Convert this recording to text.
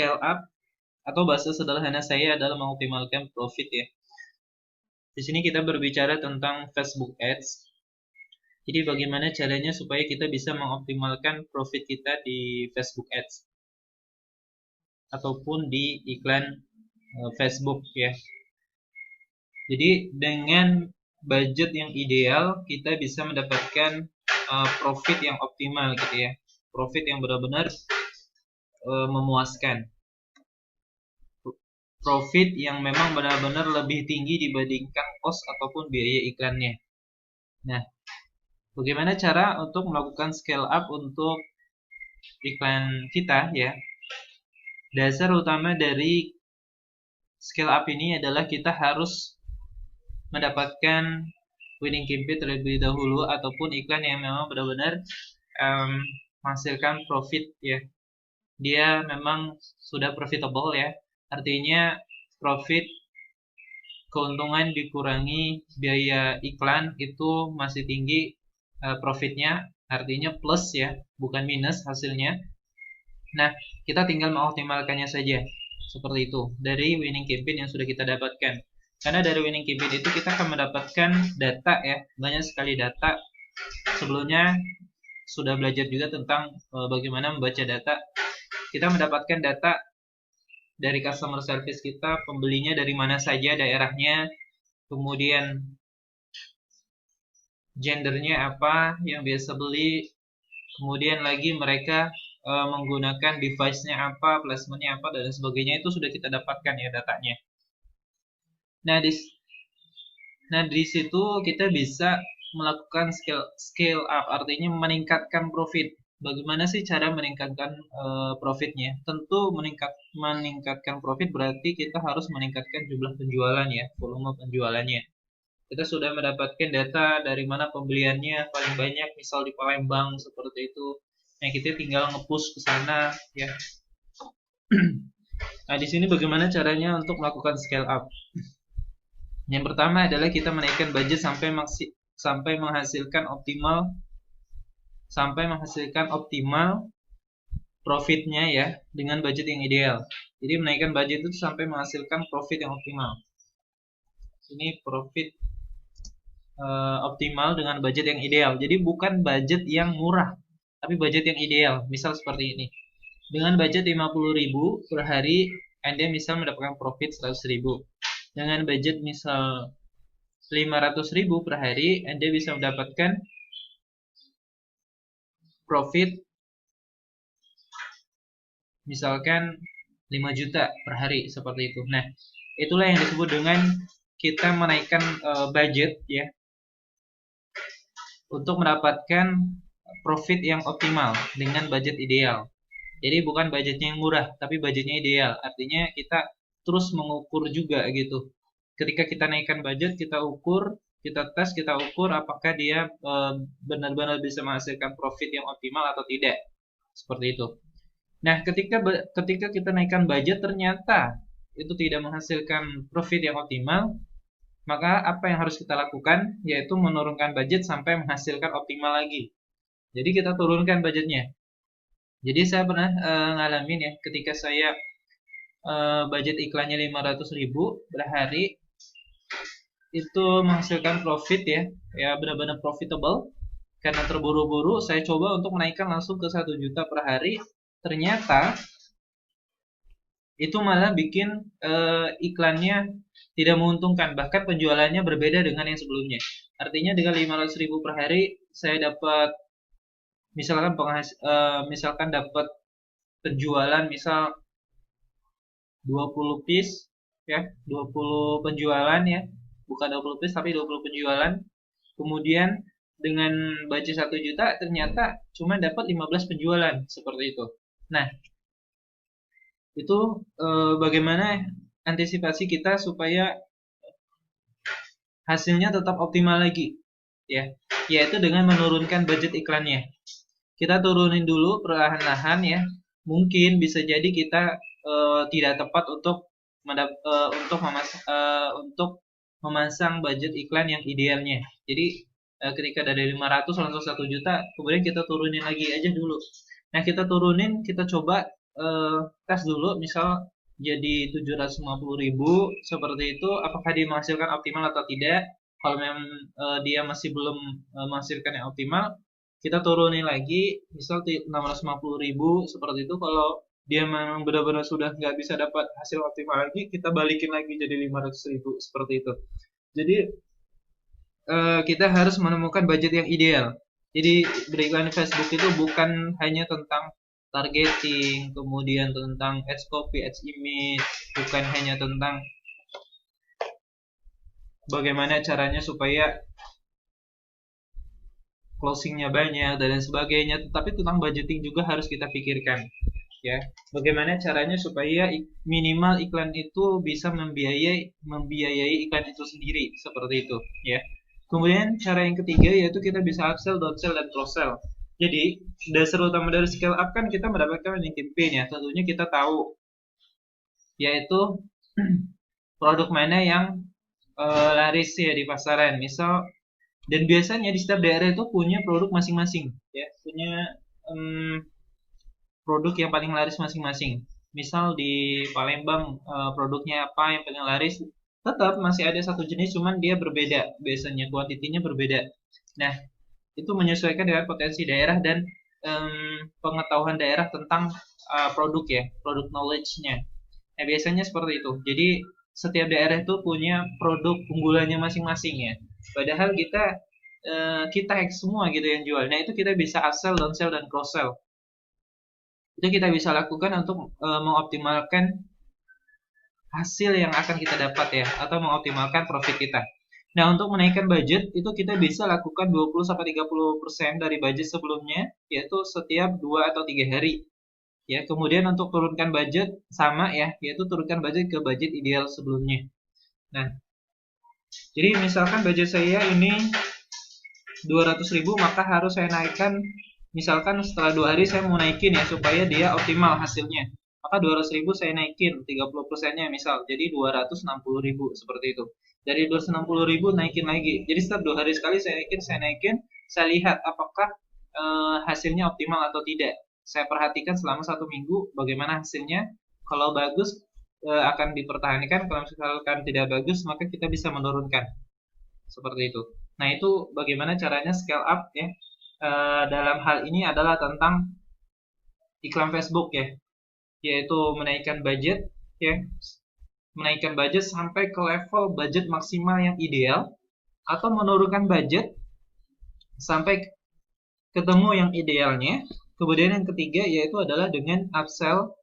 scale up, atau bahasa sederhana saya adalah mengoptimalkan profit ya. Di sini kita berbicara tentang Facebook Ads. Jadi bagaimana caranya supaya kita bisa mengoptimalkan profit kita di Facebook Ads ataupun di iklan Facebook ya. Jadi dengan budget yang ideal kita bisa mendapatkan profit yang optimal gitu ya. Profit yang benar-benar memuaskan. Profit yang memang benar-benar lebih tinggi dibandingkan cost ataupun biaya iklannya. Nah, bagaimana cara untuk melakukan scale up untuk iklan kita ya? Dasar utama dari scale up ini adalah kita harus mendapatkan winning campaign terlebih dahulu ataupun iklan yang memang benar-benar menghasilkan profit ya. Dia memang sudah profitable ya. Artinya profit keuntungan dikurangi biaya iklan itu masih tinggi profitnya, artinya plus ya, bukan minus hasilnya. Nah, kita tinggal mengoptimalkannya saja seperti itu dari winning campaign yang sudah kita dapatkan. Karena dari winning campaign itu kita akan mendapatkan data ya, banyak sekali data. Sebelumnya sudah belajar juga tentang bagaimana membaca data. Kita mendapatkan data dari customer service kita, pembelinya dari mana saja daerahnya, kemudian gendernya apa yang biasa beli, kemudian lagi mereka menggunakan device-nya apa, placementnya apa, dan sebagainya. Itu sudah kita dapatkan ya datanya. Nah di situ kita bisa melakukan scale up, artinya meningkatkan profit. Bagaimana sih cara meningkatkan profitnya? Tentu meningkatkan profit berarti kita harus meningkatkan jumlah penjualan ya, volume penjualannya. Kita sudah mendapatkan data dari mana pembeliannya paling banyak, misal di Palembang seperti itu. Nah, kita tinggal nge-push ke sana ya. Nah, di sini bagaimana caranya untuk melakukan scale up? Yang pertama adalah kita menaikkan budget sampai menghasilkan optimal profitnya ya dengan budget yang ideal. Jadi menaikkan budget itu sampai menghasilkan profit yang optimal. Ini profit optimal dengan budget yang ideal. Jadi bukan budget yang murah, tapi budget yang ideal. Misal seperti ini. Dengan budget 50.000 per hari, Anda misal mendapatkan profit 100.000. Dengan budget misal 500.000 per hari, Anda bisa mendapatkan profit misalkan 5 juta per hari seperti itu. Nah, itulah yang disebut dengan kita menaikkan budget ya untuk mendapatkan profit yang optimal dengan budget ideal. Jadi bukan budgetnya yang murah, tapi budgetnya ideal. Artinya kita terus mengukur juga gitu. Ketika kita naikkan budget, kita ukur, kita tes, kita ukur apakah dia benar-benar bisa menghasilkan profit yang optimal atau tidak. Seperti itu. Nah, ketika kita naikkan budget ternyata itu tidak menghasilkan profit yang optimal, maka apa yang harus kita lakukan yaitu menurunkan budget sampai menghasilkan optimal lagi. Jadi kita turunkan budgetnya. Jadi saya pernah ngalamin ya, ketika saya budget iklannya 500.000 per hari, itu menghasilkan profit ya benar-benar profitable. Karena terburu-buru, saya coba untuk menaikkan langsung ke 1 juta per hari. Ternyata itu malah bikin iklannya tidak menguntungkan, bahkan penjualannya berbeda dengan yang sebelumnya. Artinya dengan 500.000 per hari saya dapat misalkan dapat penjualan misal 20 piece ya, 20 penjualan ya, bukan 20 piece tapi 20 penjualan. Kemudian dengan budget 1 juta ternyata cuma dapat 15 penjualan seperti itu. Nah, itu bagaimana antisipasi kita supaya hasilnya tetap optimal lagi ya, yaitu dengan menurunkan budget iklannya. Kita turunin dulu perlahan-lahan ya. Mungkin bisa jadi kita tidak tepat untuk memasang budget iklan yang idealnya. Jadi ketika dari 500 langsung 1 juta, kemudian kita turunin lagi aja dulu. Nah, kita turunin, kita coba tes dulu, misal jadi 750.000 seperti itu, apakah dia menghasilkan optimal atau tidak. Kalau memang dia masih belum menghasilkan yang optimal, kita turunin lagi, misal 650.000 seperti itu. Kalau dia memang benar-benar sudah nggak bisa dapat hasil optimal lagi, kita balikin lagi jadi 500.000 seperti itu. Jadi kita harus menemukan budget yang ideal. Jadi beriklan Facebook itu bukan hanya tentang targeting, kemudian tentang ads copy, ads image, bukan hanya tentang bagaimana caranya supaya closingnya banyak dan lain sebagainya, tetapi tentang budgeting juga harus kita pikirkan, ya. Bagaimana caranya supaya minimal iklan itu bisa membiayai iklan itu sendiri, seperti itu, ya. Kemudian cara yang ketiga yaitu kita bisa upsell, downsell, dan cross sell. Jadi dasar utama dari scale up kan kita mendapatkan winning campaign, ya. Tentunya kita tahu yaitu produk mana yang laris ya di pasaran. Misal, dan biasanya di setiap daerah itu punya produk masing-masing, ya, punya produk yang paling laris masing-masing. Misal di Palembang produknya apa yang paling laris, tetap masih ada satu jenis, cuman dia berbeda, biasanya kuantitinya berbeda. Nah, itu menyesuaikan dengan potensi daerah dan pengetahuan daerah tentang produk, ya, produk knowledge-nya. Nah, biasanya seperti itu. Jadi setiap daerah itu punya produk unggulannya masing-masing, ya. Padahal kita semua gitu yang jual. Nah, itu kita bisa upsell, downsell, dan cross sell. Itu kita bisa lakukan untuk mengoptimalkan hasil yang akan kita dapat, ya, atau mengoptimalkan profit kita. Nah, untuk menaikkan budget itu kita bisa lakukan 20-30% dari budget sebelumnya, yaitu setiap 2 atau 3 hari. Ya, kemudian untuk turunkan budget sama, ya, yaitu turunkan budget ke budget ideal sebelumnya. Nah, jadi misalkan budget saya ini 200.000, maka harus saya naikkan, misalkan setelah 2 hari saya mau naikin, ya, supaya dia optimal hasilnya. Maka 200.000 saya naikin 30%-nya, misal jadi 260.000 seperti itu. Dari 260.000 naikin lagi. Jadi setiap 2 hari sekali saya naikin, saya lihat apakah hasilnya optimal atau tidak. Saya perhatikan selama 1 minggu bagaimana hasilnya. Kalau bagus akan dipertahankan, kalau misalkan tidak bagus maka kita bisa menurunkan. Seperti itu. Nah, itu bagaimana caranya scale up, ya. Dalam hal ini adalah tentang iklan Facebook, ya. Yaitu menaikkan budget, ya. Menaikkan budget sampai ke level budget maksimal yang ideal, atau menurunkan budget sampai ketemu yang idealnya. Kemudian yang ketiga yaitu adalah dengan upsell,